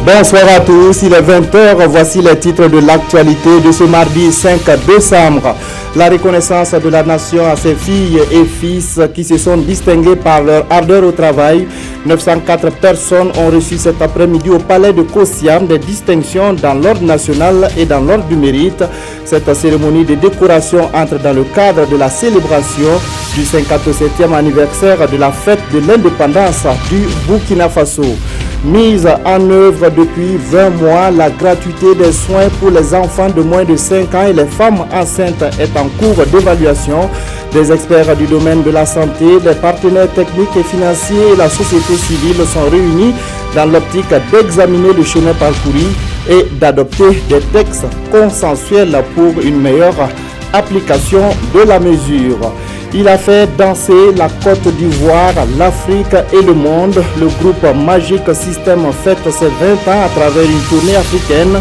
Bonsoir à tous, il est 20h, voici les titres de l'actualité de ce mardi 5 décembre. La reconnaissance de la nation à ses filles et fils qui se sont distingués par leur ardeur au travail. 904 personnes ont reçu cet après-midi au palais de Kosiam des distinctions dans l'ordre national et dans l'ordre du mérite. Cette cérémonie de décoration entre dans le cadre de la célébration du 57e anniversaire de la fête de l'indépendance du Burkina Faso. Mise en œuvre depuis 20 mois, la gratuité des soins pour les enfants de moins de 5 ans et les femmes enceintes est en cours d'évaluation. Des experts du domaine de la santé, des partenaires techniques et financiers et la société civile sont réunis dans l'optique d'examiner le chemin parcouru et d'adopter des textes consensuels pour une meilleure application de la mesure. Il a fait danser la Côte d'Ivoire, l'Afrique et le monde. Le groupe Magic System fête ses 20 ans à travers une tournée africaine.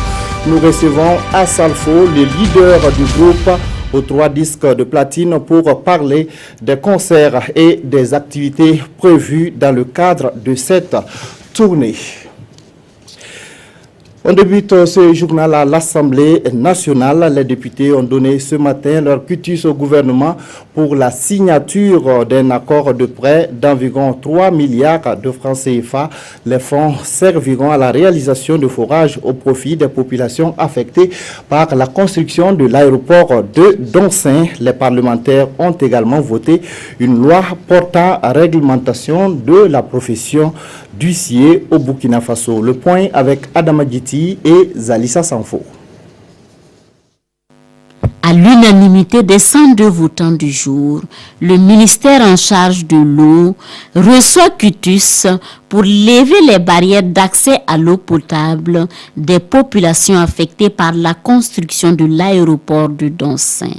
Nous recevons Assalfo, le leader du groupe, aux 3 disques de platine pour parler des concerts et des activités prévues dans le cadre de cette tournée. On débute ce journal à l'Assemblée nationale. Les députés ont donné ce matin leur quitus au gouvernement pour la signature d'un accord de prêt d'environ 3 milliards de francs CFA. Les fonds serviront à la réalisation de forages au profit des populations affectées par la construction de l'aéroport de Doncin. Les parlementaires ont également voté une loi portant à réglementation de la profession d'huissier au Burkina Faso. Le point avec Adama Djiti et Zalissa Sanfo. À l'unanimité des 102 votants du jour, le ministère en charge de l'eau reçoit quitus pour lever les barrières d'accès à l'eau potable des populations affectées par la construction de l'aéroport de Doncin.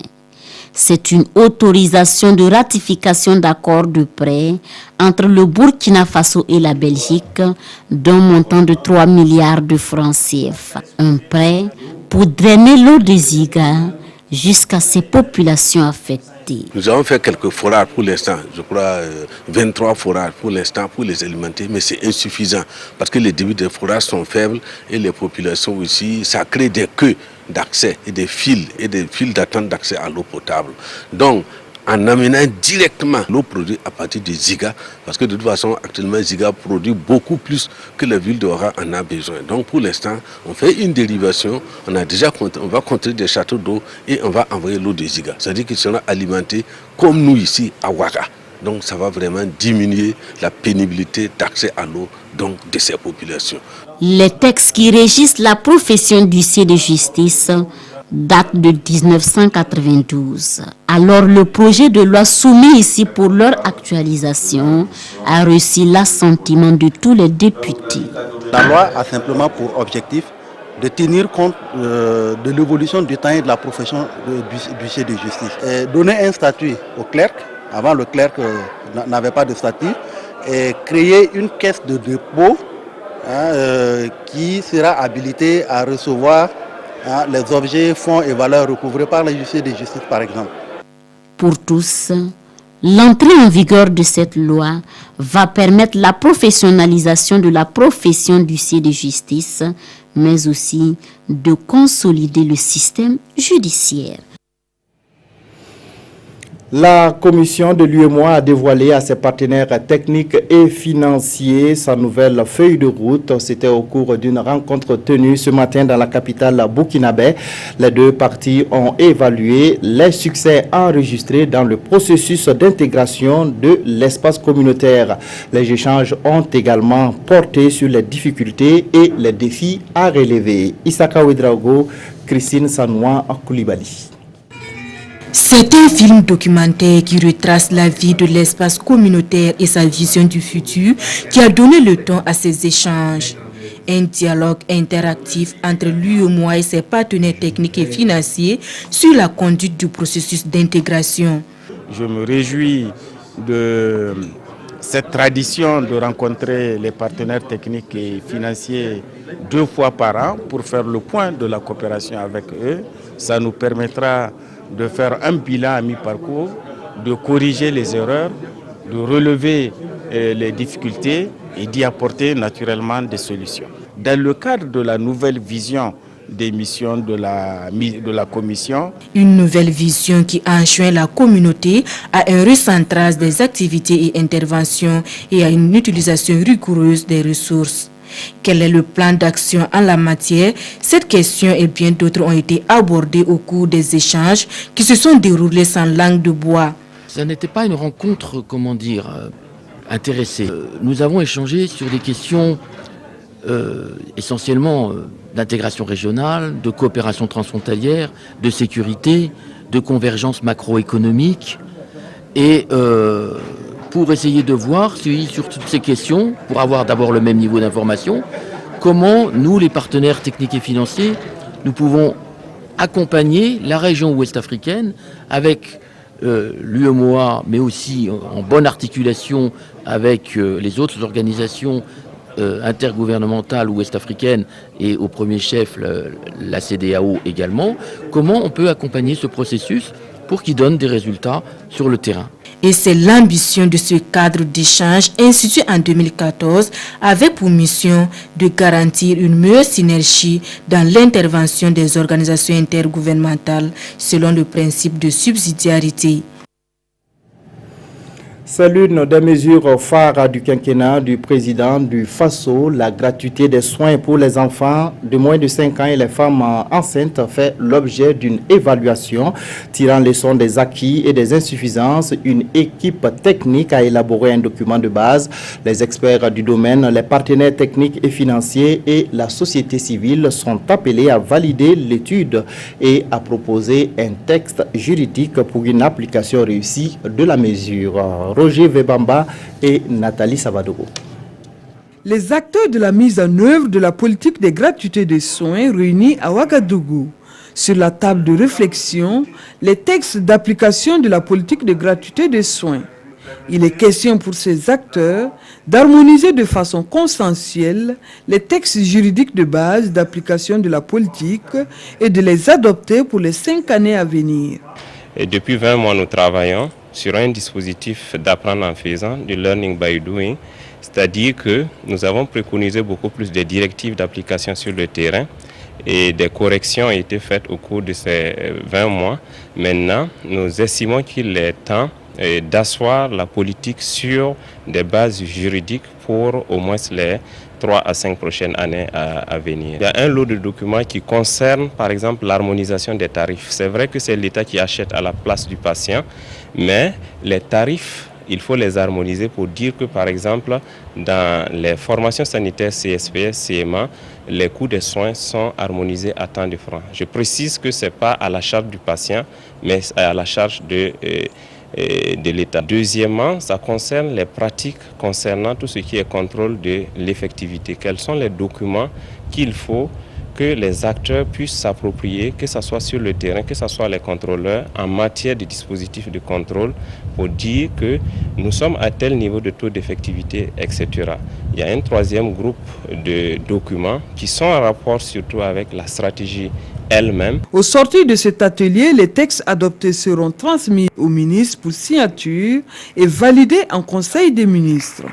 C'est une autorisation de ratification d'accords de prêt entre le Burkina Faso et la Belgique d'un montant de 3 milliards de francs CFA. Un prêt pour drainer l'eau des Ziga jusqu'à ces populations affectées. Nous avons fait quelques forages pour l'instant, je crois 23 forages pour l'instant pour les alimenter, mais c'est insuffisant parce que les débits des forages sont faibles et les populations aussi, ça crée des queues d'accès et des fils d'attente d'accès à l'eau potable. Donc, en amenant directement l'eau produite à partir de Ziga, parce que de toute façon, actuellement, Ziga produit beaucoup plus que la ville de Ouara en a besoin. Donc, pour l'instant, on fait une dérivation, on va construire des châteaux d'eau et on va envoyer l'eau de Ziga. C'est-à-dire qu'ils seront alimentés comme nous ici à Ouara. Donc, ça va vraiment diminuer la pénibilité d'accès à l'eau de ces populations. Les textes qui régissent la profession d'huissier de justice datent de 1992. Alors le projet de loi soumis ici pour leur actualisation a reçu l'assentiment de tous les députés. La loi a simplement pour objectif de tenir compte de l'évolution du temps et de la profession d'huissier de justice. Et donner un statut au clerc, avant le clerc n'avait pas de statut, et créer une caisse de dépôt qui sera habilitée à recevoir les objets, fonds et valeurs recouvrés par les huissiers de justice, par exemple. Pour tous, l'entrée en vigueur de cette loi va permettre la professionnalisation de la profession d'huissier de justice, mais aussi de consolider le système judiciaire. La commission de l'UEMOA a dévoilé à ses partenaires techniques et financiers sa nouvelle feuille de route. C'était au cours d'une rencontre tenue ce matin dans la capitale burkinabé. Les deux parties ont évalué les succès enregistrés dans le processus d'intégration de l'espace communautaire. Les échanges ont également porté sur les difficultés et les défis à relever. Isaka Ouedraogo, Christine Sanoua Koulibaly. C'est un film documentaire qui retrace la vie de l'espace communautaire et sa vision du futur qui a donné le ton à ces échanges. Un dialogue interactif entre l'UEMOA et ses partenaires techniques et financiers sur la conduite du processus d'intégration. Je me réjouis de cette tradition de rencontrer les partenaires techniques et financiers 2 fois par an pour faire le point de la coopération avec eux. Ça nous permettra de faire un bilan à mi-parcours, de corriger les erreurs, de relever les difficultés et d'y apporter naturellement des solutions. dans le cadre de la nouvelle vision des missions de la Commission. Une nouvelle vision qui enjoint la communauté à un recentrage des activités et interventions et à une utilisation rigoureuse des ressources. Quel est le plan d'action en la matière? Cette question et bien d'autres ont été abordées au cours des échanges qui se sont déroulés sans langue de bois. Ça n'était pas une rencontre, intéressée. Nous avons échangé sur des questions essentiellement d'intégration régionale, de coopération transfrontalière, de sécurité, de convergence macroéconomique et pour essayer de voir sur toutes ces questions, pour avoir d'abord le même niveau d'information, comment nous, les partenaires techniques et financiers, nous pouvons accompagner la région ouest-africaine avec l'UEMOA, mais aussi en bonne articulation avec les autres organisations intergouvernementales ouest-africaines et au premier chef la CEDEAO également, comment on peut accompagner ce processus pour qu'il donne des résultats sur le terrain. Et c'est l'ambition de ce cadre d'échange institué en 2014 avec pour mission de garantir une meilleure synergie dans l'intervention des organisations intergouvernementales selon le principe de subsidiarité. C'est l'une des mesures phares du quinquennat du président du FASO. La gratuité des soins pour les enfants de moins de 5 ans et les femmes enceintes fait l'objet d'une évaluation. Tirant leçon des acquis et des insuffisances, une équipe technique a élaboré un document de base. Les experts du domaine, les partenaires techniques et financiers et la société civile sont appelés à valider l'étude et à proposer un texte juridique pour une application réussie de la mesure. Roger Vebamba et Nathalie Savadogo. Les acteurs de la mise en œuvre de la politique des gratuités de soins réunis à Ouagadougou. Sur la table de réflexion, les textes d'application de la politique de gratuité des soins. Il est question pour ces acteurs d'harmoniser de façon consensuelle les textes juridiques de base d'application de la politique et de les adopter pour les 5 années à venir. Et depuis 20 mois, nous travaillons sur un dispositif d'apprendre en faisant, du learning by doing, c'est-à-dire que nous avons préconisé beaucoup plus de directives d'application sur le terrain et des corrections ont été faites au cours de ces 20 mois. Maintenant, nous estimons qu'il est temps d'asseoir la politique sur des bases juridiques pour au moins les 3 à 5 prochaines années à venir. Il y a un lot de documents qui concernent par exemple l'harmonisation des tarifs. C'est vrai que c'est l'État qui achète à la place du patient, mais les tarifs, il faut les harmoniser pour dire que par exemple dans les formations sanitaires CSPS, CMA, les coûts des soins sont harmonisés à tant de francs. Je précise que ce n'est pas à la charge du patient, mais à la charge de l'État. Deuxièmement, ça concerne les pratiques concernant tout ce qui est contrôle de l'effectivité. Quels sont les documents qu'il faut que les acteurs puissent s'approprier, que ce soit sur le terrain, que ce soit les contrôleurs, en matière de dispositifs de contrôle, pour dire que nous sommes à tel niveau de taux d'effectivité, etc. Il y a un troisième groupe de documents qui sont en rapport surtout avec la stratégie elle-même. Au sortir de cet atelier, les textes adoptés seront transmis au ministre pour signature et validés en Conseil des ministres.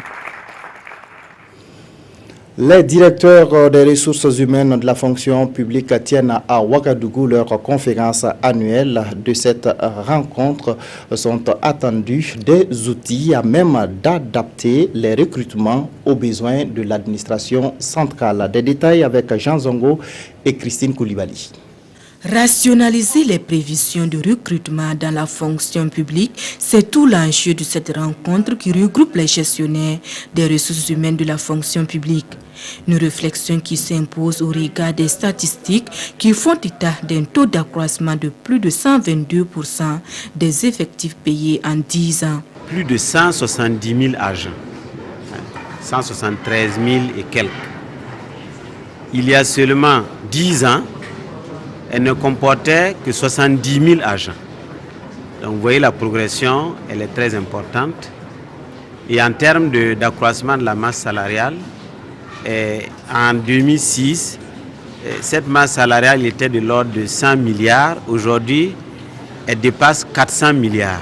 Les directeurs des ressources humaines de la fonction publique tiennent à Ouagadougou leur conférence annuelle. De cette rencontre sont attendus des outils à même d'adapter les recrutements aux besoins de l'administration centrale. Des détails avec Jean Zongo et Christine Koulibaly. Rationaliser les prévisions de recrutement dans la fonction publique, c'est tout l'enjeu de cette rencontre qui regroupe les gestionnaires des ressources humaines de la fonction publique. Une réflexion qui s'impose au regard des statistiques qui font état d'un taux d'accroissement de plus de 122% des effectifs payés en 10 ans. Plus de 170 000 agents, 173 000 et quelques. Il y a seulement 10 ans, elle ne comportait que 70 000 agents. Donc vous voyez la progression, elle est très importante. Et en termes d'accroissement de la masse salariale, en 2006, cette masse salariale était de l'ordre de 100 milliards. Aujourd'hui, elle dépasse 400 milliards.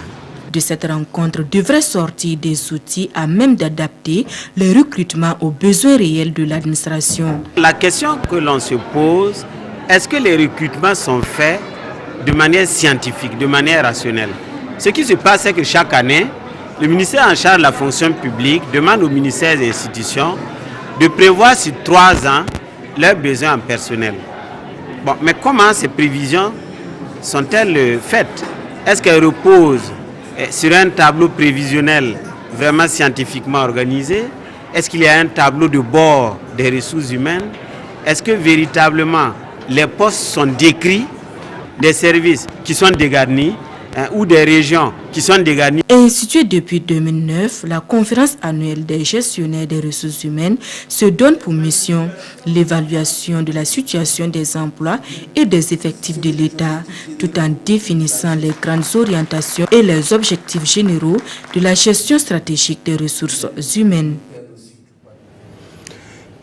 De cette rencontre devraient sortir des outils à même d'adapter le recrutement aux besoins réels de l'administration. La question que l'on se pose, est-ce que les recrutements sont faits de manière scientifique, de manière rationnelle? Ce qui se passe, c'est que chaque année, le ministère en charge de la fonction publique demande aux ministères et institutions de prévoir sur 3 ans leurs besoins en personnel. Bon, mais comment ces prévisions sont-elles faites? Est-ce qu'elles reposent sur un tableau prévisionnel vraiment scientifiquement organisé? Est-ce qu'il y a un tableau de bord des ressources humaines? Est-ce que véritablement les postes sont décrits, des services qui sont dégarnis ou des régions qui sont dégarnies? Instituée depuis 2009, la conférence annuelle des gestionnaires des ressources humaines se donne pour mission l'évaluation de la situation des emplois et des effectifs de l'État, tout en définissant les grandes orientations et les objectifs généraux de la gestion stratégique des ressources humaines.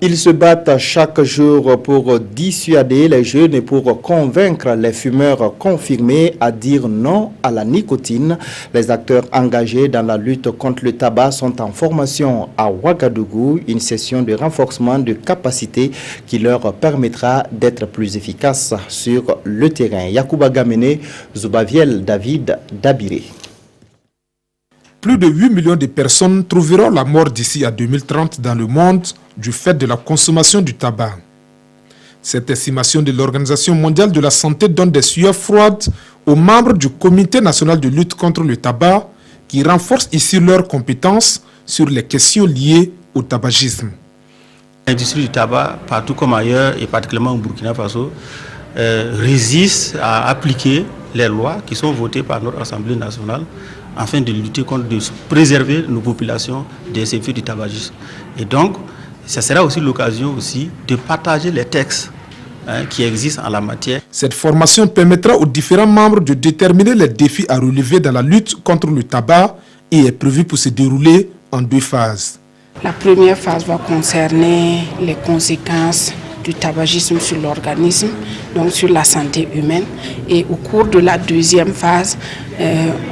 Ils se battent chaque jour pour dissuader les jeunes et pour convaincre les fumeurs confirmés à dire non à la nicotine. Les acteurs engagés dans la lutte contre le tabac sont en formation à Ouagadougou, une session de renforcement de capacité qui leur permettra d'être plus efficaces sur le terrain. Yacouba Gamene, Zubaviel David Dabiré. Plus de 8 millions de personnes trouveront la mort d'ici à 2030 dans le monde du fait de la consommation du tabac. Cette estimation de l'Organisation mondiale de la santé donne des sueurs froides aux membres du Comité national de lutte contre le tabac qui renforcent ici leurs compétences sur les questions liées au tabagisme. L'industrie du tabac, partout comme ailleurs, et particulièrement au Burkina Faso, résiste à appliquer les lois qui sont votées par notre Assemblée nationale afin de lutter contre, de préserver nos populations des effets du tabagisme. Et donc, ça sera aussi l'occasion aussi de partager les textes qui existent en la matière. Cette formation permettra aux différents membres de déterminer les défis à relever dans la lutte contre le tabac et est prévue pour se dérouler en 2 phases. La première phase va concerner les conséquences du tabagisme sur l'organisme, donc sur la santé humaine. Et au cours de la deuxième phase,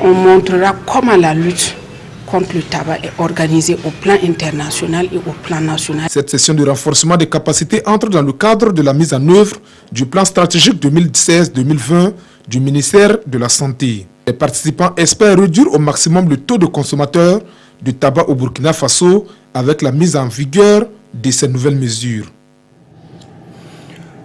on montrera comment la lutte contre le tabac est organisée au plan international et au plan national. Cette session de renforcement des capacités entre dans le cadre de la mise en œuvre du plan stratégique 2016-2020 du ministère de la Santé. Les participants espèrent réduire au maximum le taux de consommateurs de tabac au Burkina Faso avec la mise en vigueur de ces nouvelles mesures.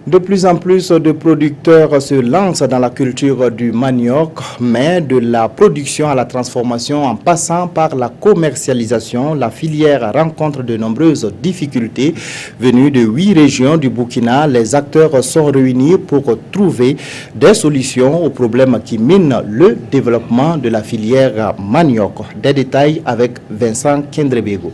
De plus en plus de producteurs se lancent dans la culture du manioc, mais de la production à la transformation en passant par la commercialisation, la filière rencontre de nombreuses difficultés. Venus de 8 régions du Burkina, les acteurs sont réunis pour trouver des solutions aux problèmes qui minent le développement de la filière manioc. Des détails avec Vincent Kendrebego.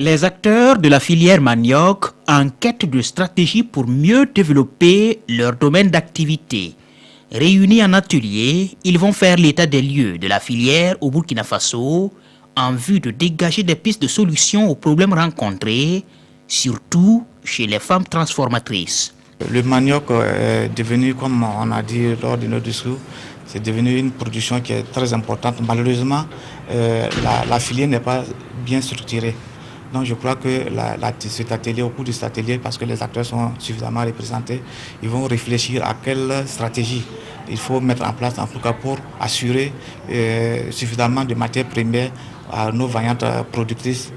Les acteurs de la filière manioc en quête de stratégies pour mieux développer leur domaine d'activité. Réunis en atelier, ils vont faire l'état des lieux de la filière au Burkina Faso en vue de dégager des pistes de solutions aux problèmes rencontrés, surtout chez les femmes transformatrices. Le manioc est devenu, comme on a dit lors de notre discours, c'est devenu une production qui est très importante. Malheureusement, la filière n'est pas bien structurée. Donc je crois que cet atelier, au cours de cet atelier, parce que les acteurs sont suffisamment représentés, ils vont réfléchir à quelle stratégie il faut mettre en place, en tout cas pour assurer suffisamment de matières premières à nos variantes productrices,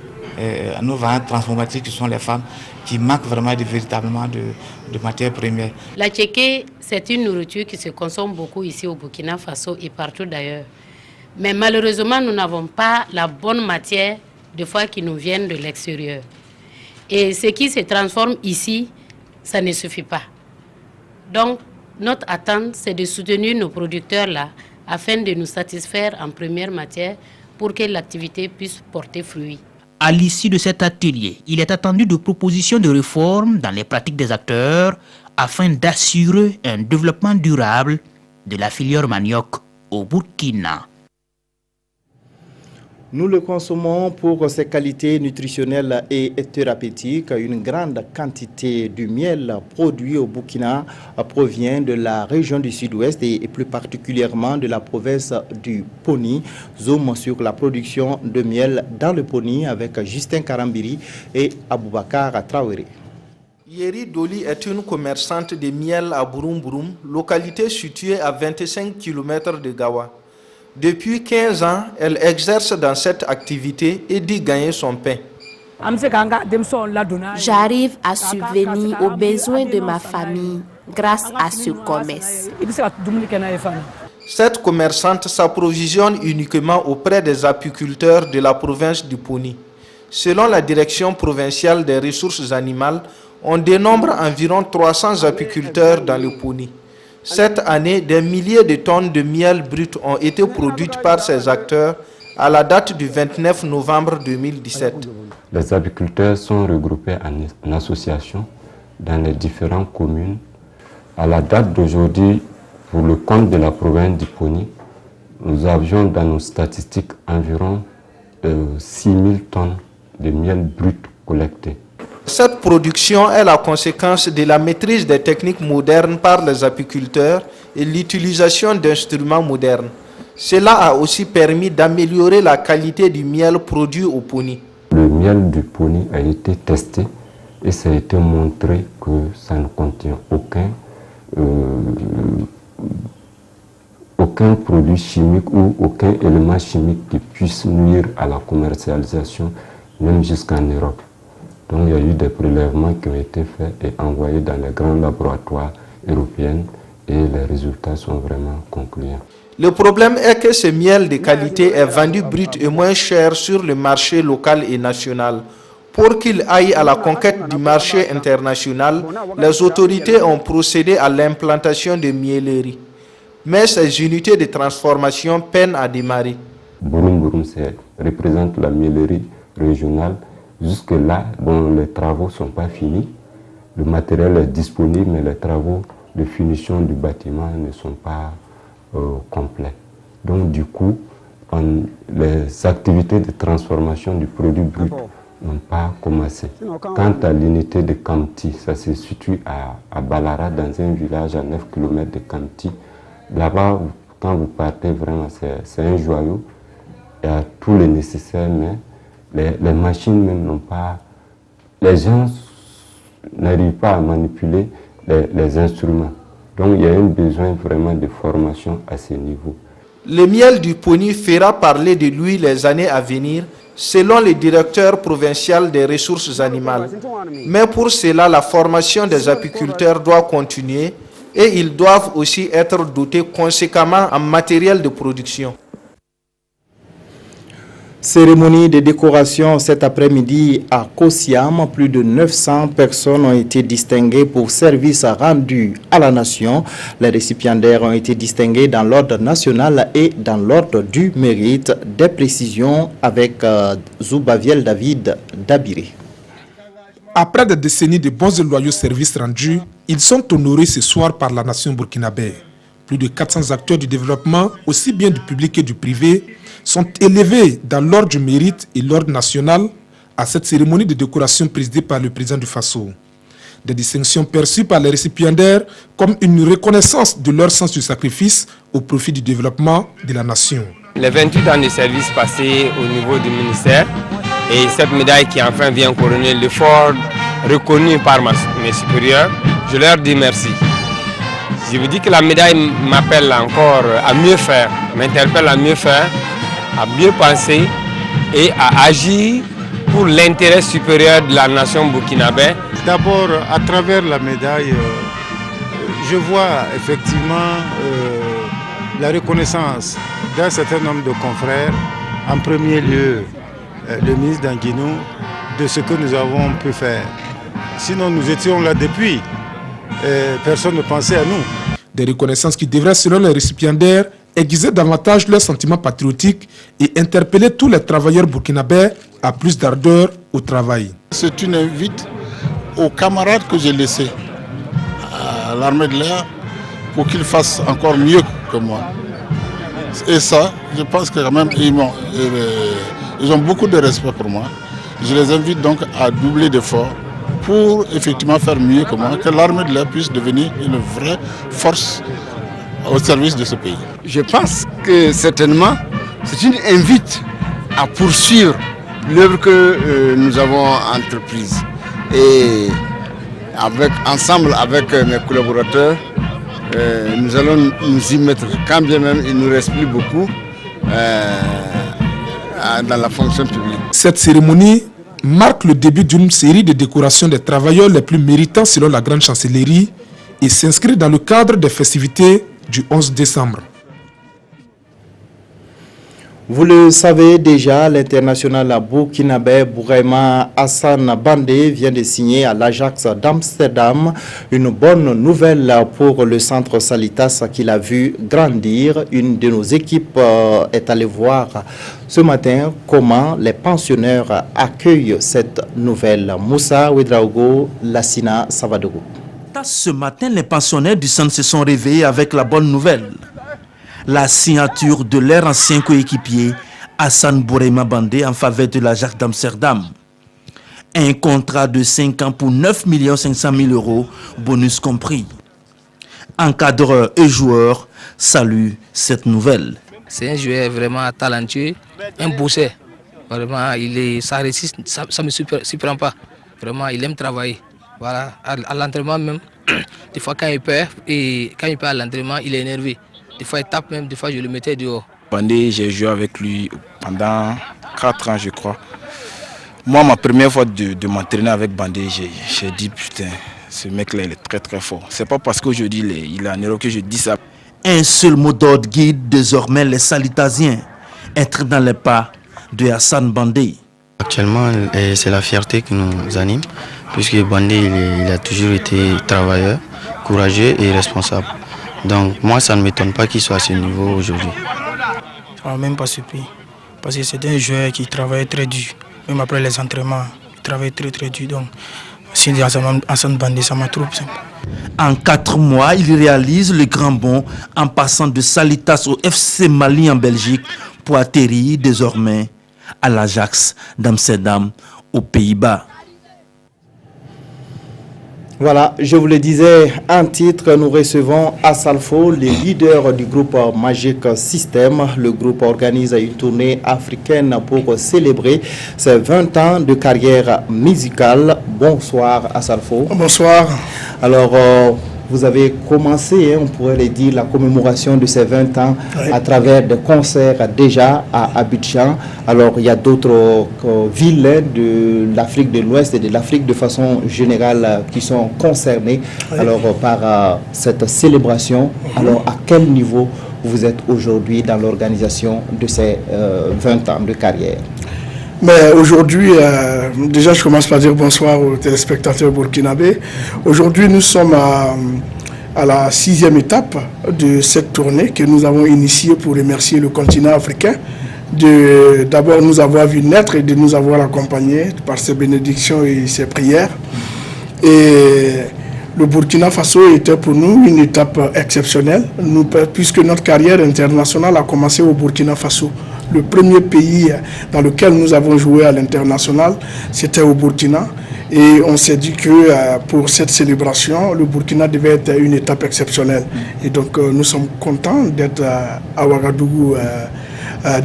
à nos variantes transformatrices qui sont les femmes, qui manquent vraiment véritablement de matières premières. La tchéké, c'est une nourriture qui se consomme beaucoup ici au Burkina Faso et partout d'ailleurs. Mais malheureusement, nous n'avons pas la bonne matière des fois qui nous viennent de l'extérieur. Et ce qui se transforme ici, ça ne suffit pas. Donc, notre attente, c'est de soutenir nos producteurs-là afin de nous satisfaire en première matière pour que l'activité puisse porter fruit. À l'issue de cet atelier, il est attendu de propositions de réformes dans les pratiques des acteurs afin d'assurer un développement durable de la filière manioc au Burkina. Nous le consommons pour ses qualités nutritionnelles et thérapeutiques. Une grande quantité du miel produit au Burkina provient de la région du sud-ouest et plus particulièrement de la province du Poni. Zoom sur la production de miel dans le Poni avec Justin Karambiri et Aboubakar Traoré. Yeri Doli est une commerçante de miel à Bouroum, localité située à 25 km de Gawa. Depuis 15 ans, elle exerce dans cette activité et dit gagner son pain. J'arrive à subvenir aux besoins de ma famille grâce à ce commerce. Cette commerçante s'approvisionne uniquement auprès des apiculteurs de la province du Poni. Selon la direction provinciale des ressources animales, on dénombre environ 300 apiculteurs dans le Poni. Cette année, des milliers de tonnes de miel brut ont été produites par ces acteurs à la date du 29 novembre 2017. Les apiculteurs sont regroupés en associations dans les différentes communes. À la date d'aujourd'hui, pour le compte de la province du Poni, nous avions dans nos statistiques environ 6 000 tonnes de miel brut collecté. Cette production est la conséquence de la maîtrise des techniques modernes par les apiculteurs et l'utilisation d'instruments modernes. Cela a aussi permis d'améliorer la qualité du miel produit au Poni. Le miel du Poni a été testé et ça a été montré que ça ne contient aucun produit chimique ou aucun élément chimique qui puisse nuire à la commercialisation, même jusqu'en Europe. Donc il y a eu des prélèvements qui ont été faits et envoyés dans les grands laboratoires européens et les résultats sont vraiment concluants. Le problème est que ce miel de qualité est vendu brut et moins cher sur le marché local et national. Pour qu'il aille à la conquête du marché international, les autorités ont procédé à l'implantation de mielleries. Mais ces unités de transformation peinent à démarrer. Bouroum représente la miellerie régionale. Jusque-là, les travaux ne sont pas finis. Le matériel est disponible, mais les travaux de finition du bâtiment ne sont pas complets. Donc du coup, les activités de transformation du produit brut n'ont pas commencé. Quant à l'unité de Kamti, ça se situe à Balara, dans un village à 9 km de Kamti. Là-bas, quand vous partez, vraiment, c'est un joyau. Il y a tout le nécessaire, mais les machines même n'ont pas... Les gens n'arrivent pas à manipuler les instruments. Donc il y a un besoin vraiment de formation à ce niveau. Le miel du Poni fera parler de lui les années à venir, selon le directeur provincial des ressources animales. Mais pour cela, la formation des apiculteurs doit continuer et ils doivent aussi être dotés conséquemment en matériel de production. Cérémonie de décoration cet après-midi à Kosiam. Plus de 900 personnes ont été distinguées pour services rendus à la nation. Les récipiendaires ont été distingués dans l'ordre national et dans l'ordre du mérite. Des précisions avec Zoubaviel David Dabiré. Après des décennies de bons et loyaux services rendus, ils sont honorés ce soir par la nation burkinabé. Plus de 400 acteurs du développement, aussi bien du public que du privé, sont élevés dans l'ordre du mérite et l'ordre national à cette cérémonie de décoration présidée par le président du Faso. Des distinctions perçues par les récipiendaires comme une reconnaissance de leur sens du sacrifice au profit du développement de la nation. Les 28 ans de service passés au niveau du ministère et cette médaille qui enfin vient couronner l'effort reconnu par mes supérieurs, je leur dis merci. Je vous dis que la médaille m'appelle encore à mieux faire, m'interpelle à mieux faire, à mieux penser et à agir pour l'intérêt supérieur de la nation burkinabé. D'abord, à travers la médaille, je vois effectivement la reconnaissance d'un certain nombre de confrères, en premier lieu le ministre d'Anguinou, de ce que nous avons pu faire. Sinon, nous étions là depuis, personne ne pensait à nous. Des reconnaissances qui devraient, selon les récipiendaires, aiguiser davantage leurs sentiments patriotiques et interpeller tous les travailleurs burkinabés à plus d'ardeur au travail. C'est une invite aux camarades que j'ai laissés à l'armée de l'air pour qu'ils fassent encore mieux que moi. Et ça, je pense que quand même, ils ont beaucoup de respect pour moi. Je les invite donc à doubler d'efforts pour effectivement faire mieux que moi, que l'armée de l'air puisse devenir une vraie force au service de ce pays. Je pense que certainement, c'est une invite à poursuivre l'œuvre que nous avons entreprise. Et ensemble avec mes collaborateurs, nous allons nous y mettre, quand bien même il ne nous reste plus beaucoup dans la fonction publique. Cette cérémonie marque le début d'une série de décorations des travailleurs les plus méritants selon la Grande Chancellerie et s'inscrit dans le cadre des festivités du 11 décembre. Vous le savez déjà, l'international burkinabé Bourema Hassan Bandé vient de signer à l'Ajax d'Amsterdam une bonne nouvelle pour le centre Salitas qu'il a vu grandir. Une de nos équipes est allée voir ce matin comment les pensionnaires accueillent cette nouvelle. Moussa Ouedraogo, Lassina Savadogo. Ce matin, les pensionnaires du centre se sont réveillés avec la bonne nouvelle. La signature de leur ancien coéquipier Hassan Bourema Bandé en faveur de l'Ajax d'Amsterdam. Un contrat de 5 ans pour 9 500 000 €, bonus compris. Encadreurs et joueurs saluent cette nouvelle. C'est un joueur vraiment talentueux, un bosseur. Vraiment, ça réussit, ça ne me surprend pas. Vraiment, il aime travailler. Voilà, à l'entraînement même, des fois quand il perd à l'entraînement, il est énervé. Des fois il tape même, des fois je le mettais dehors. Bandé, j'ai joué avec lui pendant 4 ans je crois. Moi, ma première fois de m'entraîner avec Bandé, j'ai dit putain, ce mec-là il est très très fort. C'est pas parce qu'aujourd'hui il est en Europe que je dis ça. Un seul mot d'ordre guide désormais les Salitasiens, être dans les pas de Hassan Bandé. Actuellement, c'est la fierté qui nous anime, puisque Bandé il a toujours été travailleur, courageux et responsable. Donc moi, ça ne m'étonne pas qu'il soit à ce niveau aujourd'hui. Ça ne m'a même pas surpris, parce que c'est un joueur qui travaille très dur. Même après les entraînements, il travaille très très dur. Donc, si Hassan Bandé, ça m'a trop simple. En 4 mois, il réalise le grand bond en passant de Salitas au FC Mali en Belgique pour atterrir désormais à l'Ajax d'Amsterdam aux Pays-Bas. Voilà, je vous le disais, en titre, nous recevons Assalfo, le leader du groupe Magic System. Le groupe organise une tournée africaine pour célébrer ses 20 ans de carrière musicale. Bonsoir Assalfo. Bonsoir. Alors, vous avez commencé, on pourrait le dire, la commémoration de ces 20 ans à travers des concerts déjà à Abidjan. Alors, il y a d'autres villes de l'Afrique de l'Ouest et de l'Afrique de façon générale qui sont concernées par cette célébration. Alors, à quel niveau vous êtes aujourd'hui dans l'organisation de ces 20 ans de carrière? Mais aujourd'hui, déjà je commence par dire bonsoir aux téléspectateurs burkinabés. Aujourd'hui nous sommes à la 6e étape de cette tournée que nous avons initiée pour remercier le continent africain de d'abord nous avoir vu naître et de nous avoir accompagnés par ses bénédictions et ses prières. Et le Burkina Faso était pour nous une étape exceptionnelle, puisque notre carrière internationale a commencé au Burkina Faso. Le premier pays dans lequel nous avons joué à l'international, c'était au Burkina. Et on s'est dit que pour cette célébration, le Burkina devait être une étape exceptionnelle. Et donc nous sommes contents d'être à Ouagadougou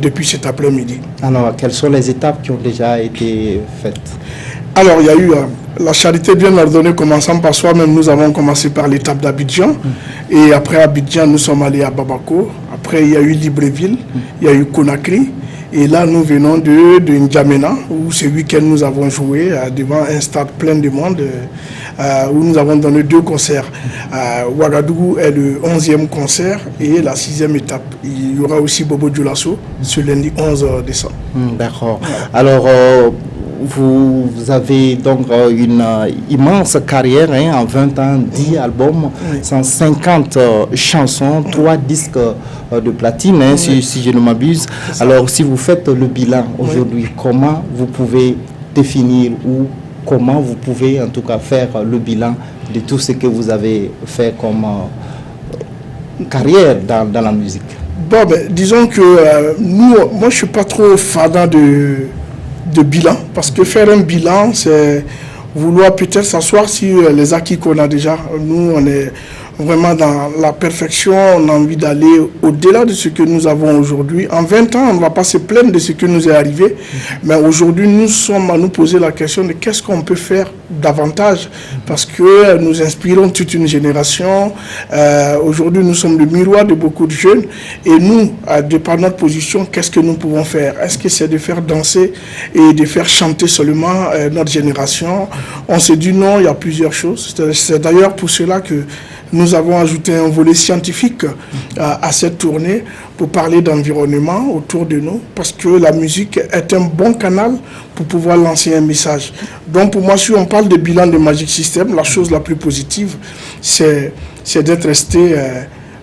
depuis cet après-midi. Alors, quelles sont les étapes qui ont déjà été faites? Alors, il y a eu la charité bien ordonnée, commençant par soi-même. Nous avons commencé par l'étape d'Abidjan. Et après Abidjan, nous sommes allés à Bamako. Après, il y a eu Libreville, il y a eu Conakry. Et là, nous venons de N'Djamena, où ce week-end, nous avons joué devant un stade plein de monde, où nous avons donné 2 concerts. Ouagadougou est le 11e concert et la 6e étape. Il y aura aussi Bobo Dioulasso ce lundi 11 décembre. D'accord. Alors, vous avez donc une immense carrière, en 20 ans, 10 albums, 150 chansons, 3 disques de platine, si je ne m'abuse. Alors, si vous faites le bilan aujourd'hui, comment vous pouvez définir ou comment vous pouvez en tout cas faire le bilan de tout ce que vous avez fait comme carrière dans la musique? Bon, disons que moi je ne suis pas trop fadin de bilan, parce que faire un bilan, c'est vouloir peut-être s'asseoir sur les acquis qu'on a déjà. Nous, on est vraiment dans la perfection, on a envie d'aller au-delà de ce que nous avons aujourd'hui. En 20 ans, on ne va pas se plaindre de ce qui nous est arrivé, mais aujourd'hui, nous sommes à nous poser la question de qu'est-ce qu'on peut faire davantage, parce que nous inspirons toute une génération. Aujourd'hui, nous sommes le miroir de beaucoup de jeunes, et nous, de par notre position, qu'est-ce que nous pouvons faire? Est-ce que c'est de faire danser et de faire chanter seulement notre génération? On s'est dit non, il y a plusieurs choses. C'est d'ailleurs pour cela que nous avons ajouté un volet scientifique à cette tournée pour parler d'environnement autour de nous, parce que la musique est un bon canal pour pouvoir lancer un message. Donc pour moi, si on parle de bilan de Magic System, la chose la plus positive, c'est d'être resté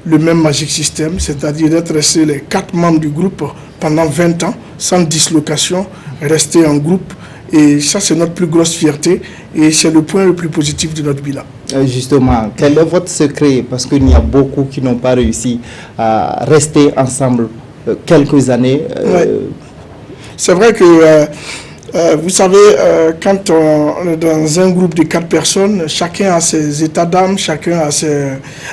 le même Magic System, c'est-à-dire d'être resté les 4 membres du groupe pendant 20 ans, sans dislocation, rester en groupe. Et ça, c'est notre plus grosse fierté et c'est le point le plus positif de notre bilan. Justement, quel est votre secret? Parce qu'il y a beaucoup qui n'ont pas réussi à rester ensemble quelques années. C'est vrai que, vous savez, quand on est dans un groupe de 4 personnes, chacun a ses états d'âme, chacun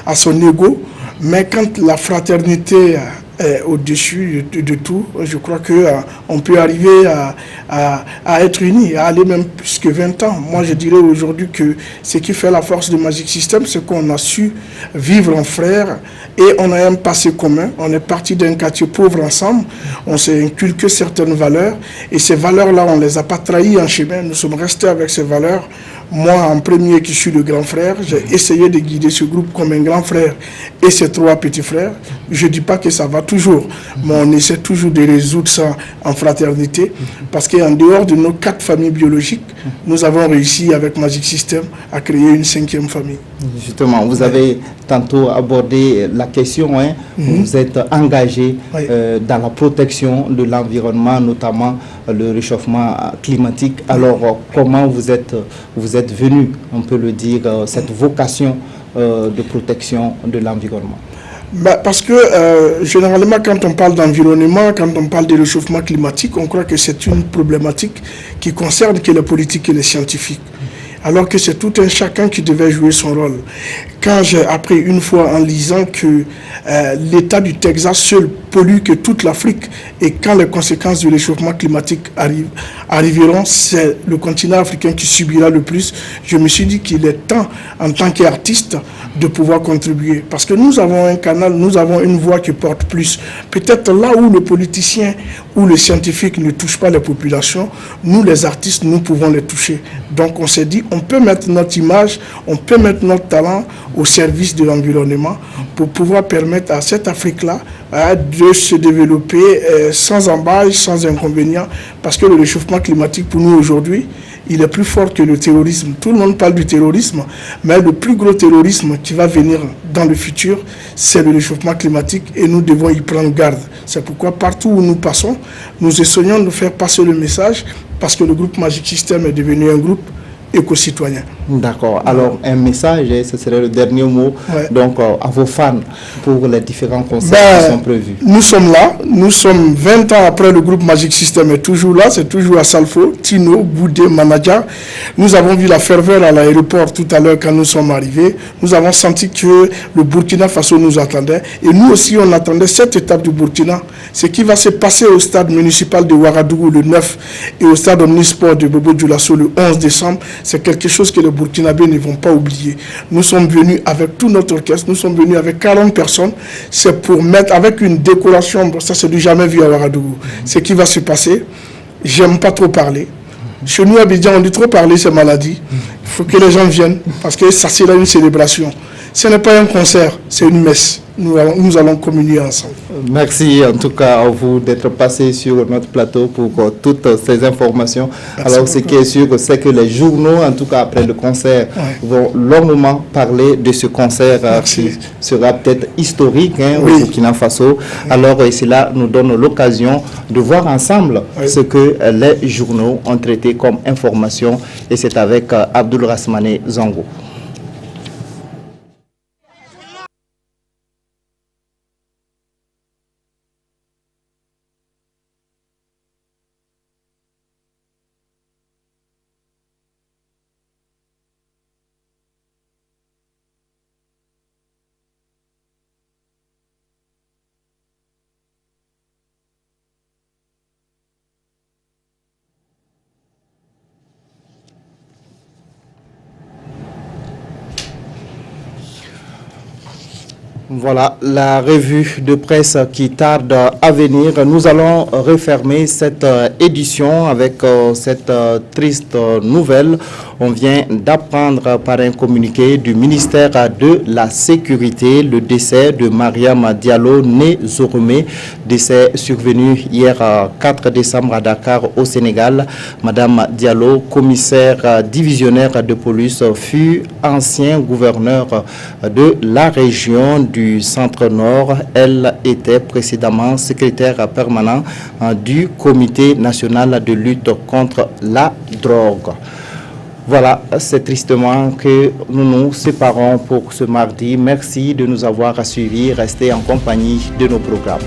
a son ego. Mais quand la fraternité au-dessus de tout, je crois qu'on peut arriver à être unis, à aller même plus que 20 ans. Moi, je dirais aujourd'hui que ce qui fait la force de Magic System, c'est qu'on a su vivre en frères et on a un passé commun. On est parti d'un quartier pauvre ensemble, on s'est inculqué certaines valeurs et ces valeurs-là, on ne les a pas trahies en chemin. Nous sommes restés avec ces valeurs. Moi, en premier, qui suis le grand frère, j'ai essayé de guider ce groupe comme un grand frère et ses 3 petits frères. Je ne dis pas que ça va toujours, mais on essaie toujours de résoudre ça en fraternité, parce qu'en dehors de nos 4 familles biologiques, nous avons réussi avec Magic System à créer une 5e famille. Justement, vous avez tantôt abordé la question, vous êtes engagé dans la protection de l'environnement, notamment le réchauffement climatique. Alors, comment vous êtes venu, on peut le dire, cette vocation de protection de l'environnement? Parce que généralement, quand on parle d'environnement, quand on parle de réchauffement climatique, on croit que c'est une problématique qui concerne que les politiques et les scientifiques. Alors que c'est tout un chacun qui devait jouer son rôle. Quand j'ai appris une fois en lisant que l'État du Texas seul pollue que toute l'Afrique, et quand les conséquences du réchauffement climatique arriveront, c'est le continent africain qui subira le plus, je me suis dit qu'il est temps, en tant qu'artiste, de pouvoir contribuer. Parce que nous avons un canal, nous avons une voix qui porte plus. Peut-être là où le politicien ou le scientifique ne touche pas les populations, nous les artistes, nous pouvons les toucher. Donc on s'est dit, on peut mettre notre image, on peut mettre notre talent au service de l'environnement pour pouvoir permettre à cette Afrique-là de se développer sans embâche, sans inconvénient, parce que le réchauffement climatique pour nous aujourd'hui, il est plus fort que le terrorisme. Tout le monde parle du terrorisme, mais le plus gros terrorisme qui va venir dans le futur, c'est le réchauffement climatique et nous devons y prendre garde. C'est pourquoi partout où nous passons, nous essayons de faire passer le message, parce que le groupe Magic System est devenu un groupe éco-citoyen. D'accord. Alors, un message, ce serait le dernier mot, donc à vos fans pour les différents concerts qui sont prévus. Nous sommes là, nous sommes 20 ans après, le groupe Magic System est toujours là, c'est toujours à Salfo, Tino, Boudé, Manadia. Nous avons vu la ferveur à l'aéroport tout à l'heure quand nous sommes arrivés. Nous avons senti que le Burkina Faso nous attendait et nous aussi on attendait cette étape du Burkina. Ce qui va se passer au stade municipal de Ouagadougou le 9 et au stade Omnisport de Bobo Dioulasso le 11 décembre, c'est quelque chose que les Burkinabés ne vont pas oublier. Nous sommes venus avec tout notre orchestre, nous sommes venus avec 40 personnes. C'est pour mettre avec une décoration, ça c'est du jamais vu à Ouagadougou. Ce qui va se passer, j'aime pas trop parler. Chez nous à Abidjan, on dit trop parler, c'est maladie. Il faut que les gens viennent, parce que ça c'est là une célébration. Ce n'est pas un concert, c'est une messe. Nous allons communier ensemble. Merci en tout cas à vous d'être passé sur notre plateau pour toutes ces informations. Merci. Alors ce qui est sûr, c'est que les journaux, en tout cas après le concert, vont longuement parler de ce concert qui sera peut-être historique au Burkina Faso. Alors cela nous donne l'occasion de voir ensemble ce que les journaux ont traité comme information. Et c'est avec Abdoul Rasmane Zango. Voilà la revue de presse qui tarde à venir. Nous allons refermer cette édition avec cette triste nouvelle. On vient d'apprendre par un communiqué du ministère de la Sécurité le décès de Mariam Diallo, née Zoromé, décès survenu hier 4 décembre à Dakar au Sénégal. Madame Diallo, commissaire divisionnaire de police, fut ancien gouverneur de la région du Centre-Nord. Elle était précédemment secrétaire permanent du Comité national de lutte contre la drogue. Voilà, c'est tristement que nous nous séparons pour ce mardi. Merci de nous avoir suivis. Restez en compagnie de nos programmes.